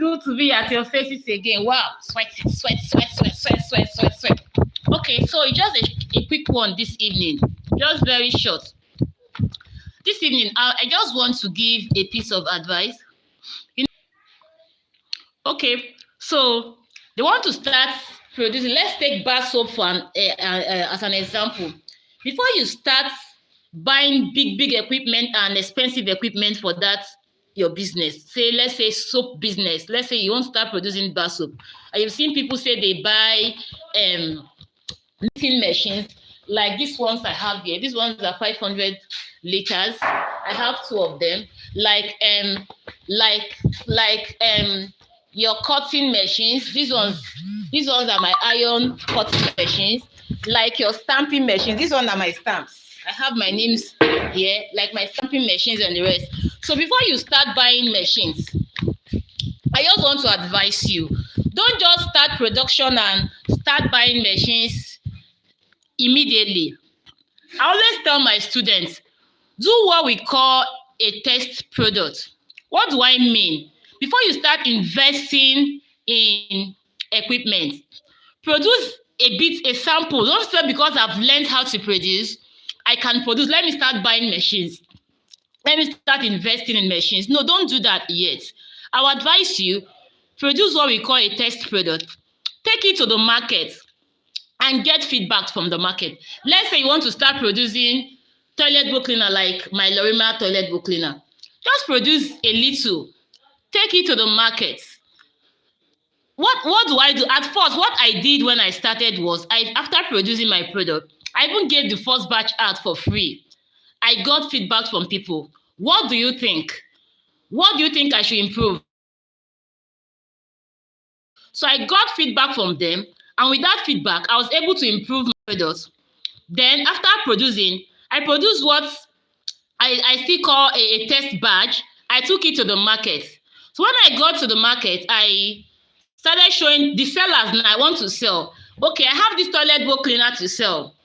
good to be at your faces again. Wow, sweating, sweat. Okay, so just a quick one this evening, just very short. This evening, I just want to give a piece of advice. Okay, so they want to start producing. Let's take bar soap for as an example. Before you start buying big equipment and expensive equipment for that your business, say let's say soap business, let's say you want to start producing bar soap, and you've seen people say they buy knitting machines like these ones I have here. These ones are 500 liters. I have two of them. Like your cutting machines. These ones are my iron cutting machines. Like your stamping machines. These ones are my stamps. I have my names here, like my stamping machines and the rest. So before you start buying machines, I just want to advise you, don't just start production and start buying machines immediately. I always tell my students, do what we call a test product. What do I mean? Before you start investing in equipment, produce a sample. Don't say because I've learned how to produce, I can produce. Let me start buying machines. Let me start investing in machines. No, don't do that yet. I would advise you, produce what we call a test product. Take it to the market and get feedback from the market. Let's say you want to start producing toilet bowl cleaner like my LORYMA toilet bowl cleaner. Just produce a little. Take it to the market. What do I do? At first, what I did when I started was, after producing my product, I even gave the first batch out for free. I got feedback from people. What do you think? What do you think I should improve? So I got feedback from them, and with that feedback, I was able to improve my products. Then after producing, I produced what I still call a test batch. I took it to the market. So when I got to the market, I started showing the sellers now I want to sell. Okay, I have this toilet bowl cleaner to sell.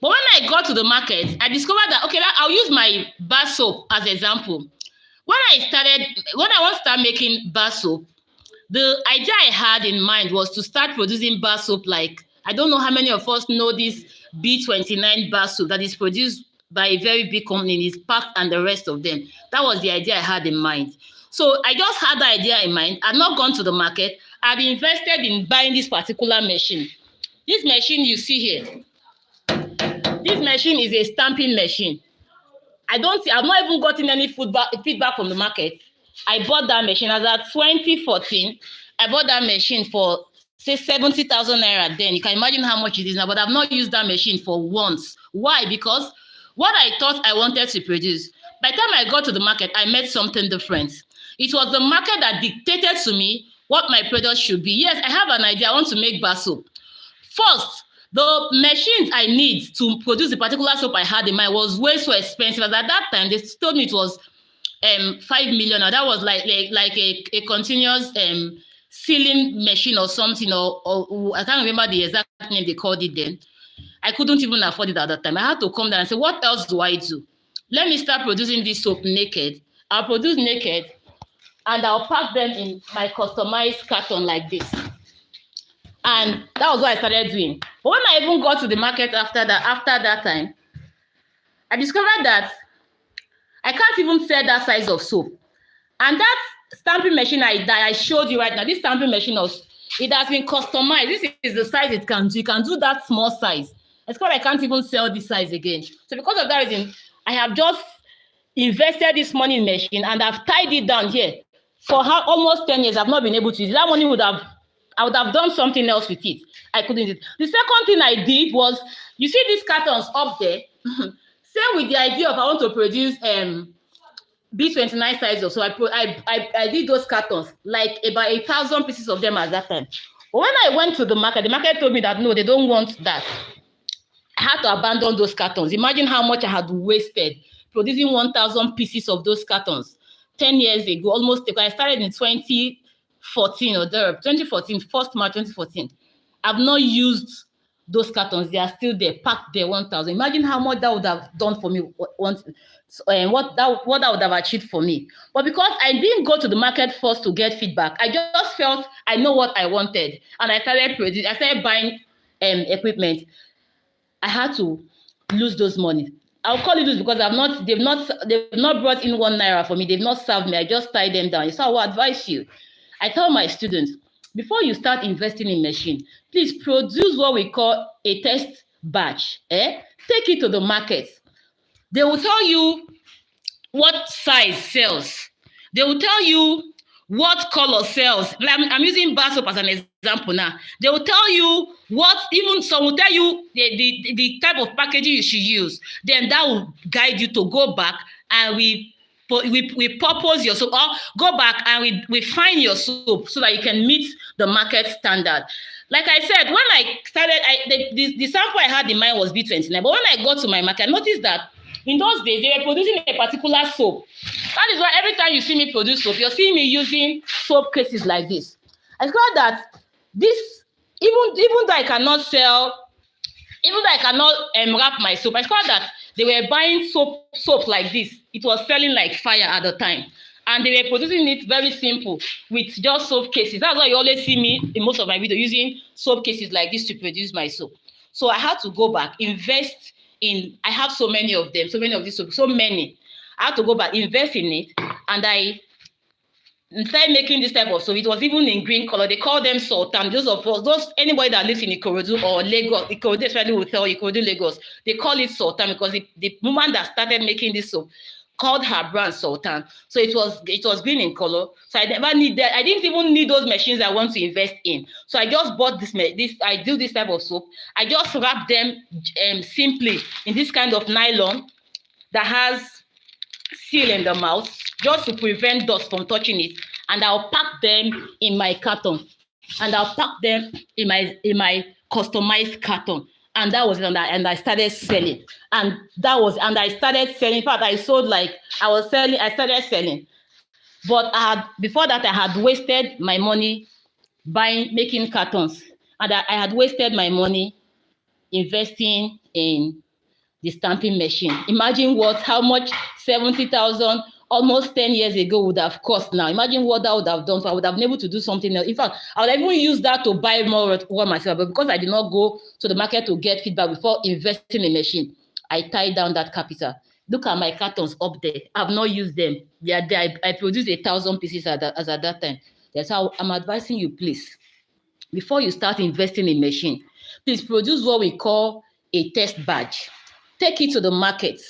But when I got to the market, I discovered that, okay, I'll use my bar soap as an example. When I want to start making bar soap, the idea I had in mind was to start producing bar soap like, I don't know how many of us know this B29 bar soap that is produced by a very big company, it's packed and the rest of them. That was the idea I had in mind. So I just had the idea in mind. I've not gone to the market. I've invested in buying this particular machine. This machine you see here, this machine is a stamping machine. I've not even gotten any feedback from the market. I bought that machine as at 2014. I bought that machine for say 70,000 naira then. You can imagine how much it is now, but I've not used that machine for once. Why? Because what I thought I wanted to produce, by the time I got to the market, I met something different. It was the market that dictated to me what my product should be. Yes, I have an idea. I want to make bar soap. First, the machines I need to produce the particular soap I had in mind was way so expensive. As at that time, they told me it was 5 million. Or that was like a continuous sealing machine or something. Or I can't remember the exact name they called it then. I couldn't even afford it at that time. I had to come down and say, what else do I do? Let me start producing this soap naked. I'll produce naked, and I'll pack them in my customized carton like this. And that was what I started doing. But when I even got to the market after that time, I discovered that I can't even sell that size of soap. And that stamping machine that I showed you right now, this stamping machine, it has been customized. This is the size it can do. You can do that small size. It's called I can't even sell this size again. So because of that reason, I have just invested this money in machine and I've tied it down here. For almost 10 years, I've not been able to use it. That money I would have done something else with it. I couldn't do it. The second thing I did was, you see these cartons up there? Same with the idea of I want to produce B29 sizes. So I did those cartons, like about 1,000 pieces of them at that time. But when I went to the market told me that no, they don't want that. I had to abandon those cartons. Imagine how much I had wasted producing 1,000 pieces of those cartons 10 years ago, almost. I started in 2014 or there, 2014, 1st March 2014. I've not used those cartons, they are still there, packed there, 1,000. Imagine how much that would have done for me, what that would have achieved for me. But because I didn't go to the market first to get feedback, I just felt I know what I wanted, and I started buying equipment. I had to lose those money. I'll call it lose because they've not brought in 1 naira for me. They've not served me. I just tied them down. So I will advise you. I tell my students, before you start investing in machine, please produce what we call a test batch. Take it to the market. They will tell you what size sells. They will tell you what color sells. I'm using bar soap as an example now. They will tell you even some will tell you the type of packaging you should use. Then that will guide you to go back and we purpose your soap, or go back and we refine your soap so that you can meet the market standard. Like I said, when I started, the sample I had in mind was B29. But when I got to my market, I noticed that in those days, they were producing a particular soap. That is why every time you see me produce soap, you're seeing me using soap cases like this. I thought that this, even though I cannot sell, even though I cannot wrap my soap, I thought that they were buying soap like this. It was selling like fire at the time. And they were producing it very simple with just soap cases. That's why you always see me in most of my videos using soap cases like this to produce my soap. So I had to go back, invest in, I have so many of them, so many of these soap, so many. I had to go back, invest in it, and I started making this type of soap. It was even in green color. They call them sultan. Anybody that lives in Ikorodu or Lagos, Ikorodu especially will tell you, Ikorodu, Lagos, they call it sultan because the woman that started making this soap called her brand Sultan. So it was green in color. So I didn't even need those machines I want to invest in. So I just bought I do this type of soap. I just wrap them simply in this kind of nylon that has seal in the mouth, just to prevent dust from touching it. And I'll pack them in my carton. And I'll pack them in my customized carton. And that was, and I started selling. And I started selling. In fact, I started selling. But before that, I had wasted my money making cartons. And I had wasted my money investing in the stamping machine. Imagine how much 70,000 almost 10 years ago would have cost now. Imagine what that would have done. So I would have been able to do something else. In fact, I would have even used that to buy more raw material. But because I did not go to the market to get feedback before investing in a machine, I tied down that capital. Look at my cartons up there. I've not used them. They are there. I produced 1,000 pieces at that time. That's how I'm advising you, please. Before you start investing in machine, please produce what we call a test batch. Take it to the market.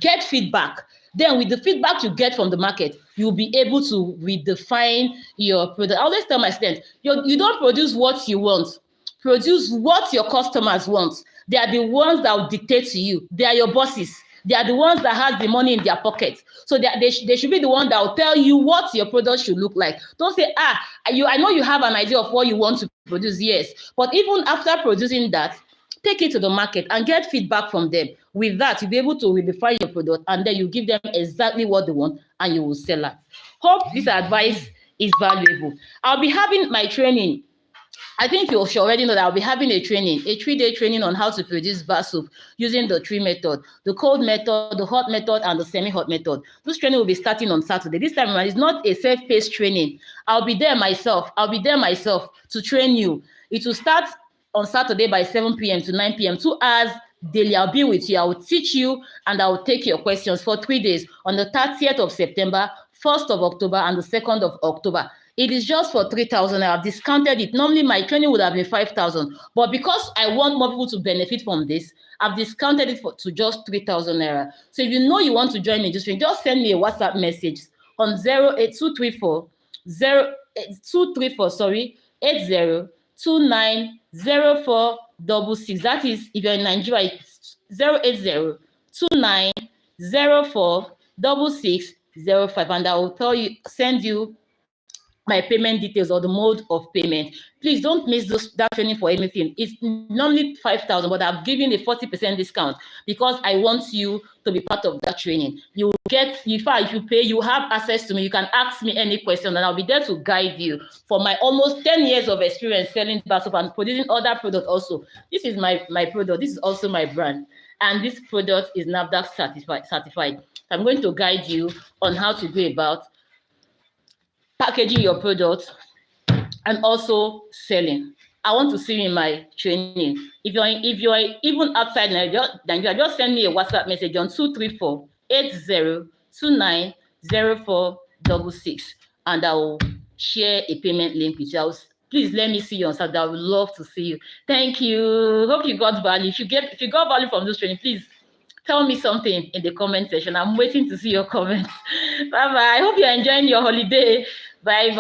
Get feedback. Then with the feedback you get from the market, you'll be able to redefine your product. I always tell my students, you don't produce what you want. Produce what your customers want. They are the ones that will dictate to you. They are your bosses. They are the ones that have the money in their pockets. So they should be the one that will tell you what your product should look like. Don't say, I know you have an idea of what you want to produce, yes. But even after producing that, take it to the market and get feedback from them. With that, you'll be able to redefine your product, and then you give them exactly what they want and you will sell it. Hope this advice is valuable. I'll be having my training. I think you should already know that I'll be having a 3-day training on how to produce bar soap using the 3 method, the cold method, the hot method, and the semi-hot method. This training will be starting on Saturday. This time around, it's not a self-paced training. I'll be there myself to train you. It will start on Saturday by 7 p.m. to 9 p.m. 2 hours daily. I'll be with you. I will teach you and I will take your questions for 3 days on the 30th of September, 1st of October, and the 2nd of October. It is just for 3,000. I've discounted it. Normally, my training would have been 5,000. But because I want more people to benefit from this, I've discounted it to just 3,000 naira. So if you know you want to join me, just send me a WhatsApp message on 08234 80290466. That is, if you're in Nigeria, it's 08029046605. And I will send you my payment details or the mode of payment. Please don't miss that training for anything. It's normally 5,000, but I've given a 40% discount because I want you to be part of that training. You get, if you pay, you have access to me. You can ask me any question and I'll be there to guide you. For my almost 10 years of experience selling bar soap and producing other products also. This is my product. This is also my brand. And this product is NAFDAC certified. I'm going to guide you on how to go about packaging your product and also selling. I want to see you in my training. If you're even outside Nigeria, just send me a WhatsApp message on 234-8029-0466 and I will share a payment link with you. Please let me see you on Saturday. I would love to see you. Thank you. Hope you got value. If you got value from this training, please tell me something in the comment section. I'm waiting to see your comments. Bye-bye. I hope you're enjoying your holiday. Bye.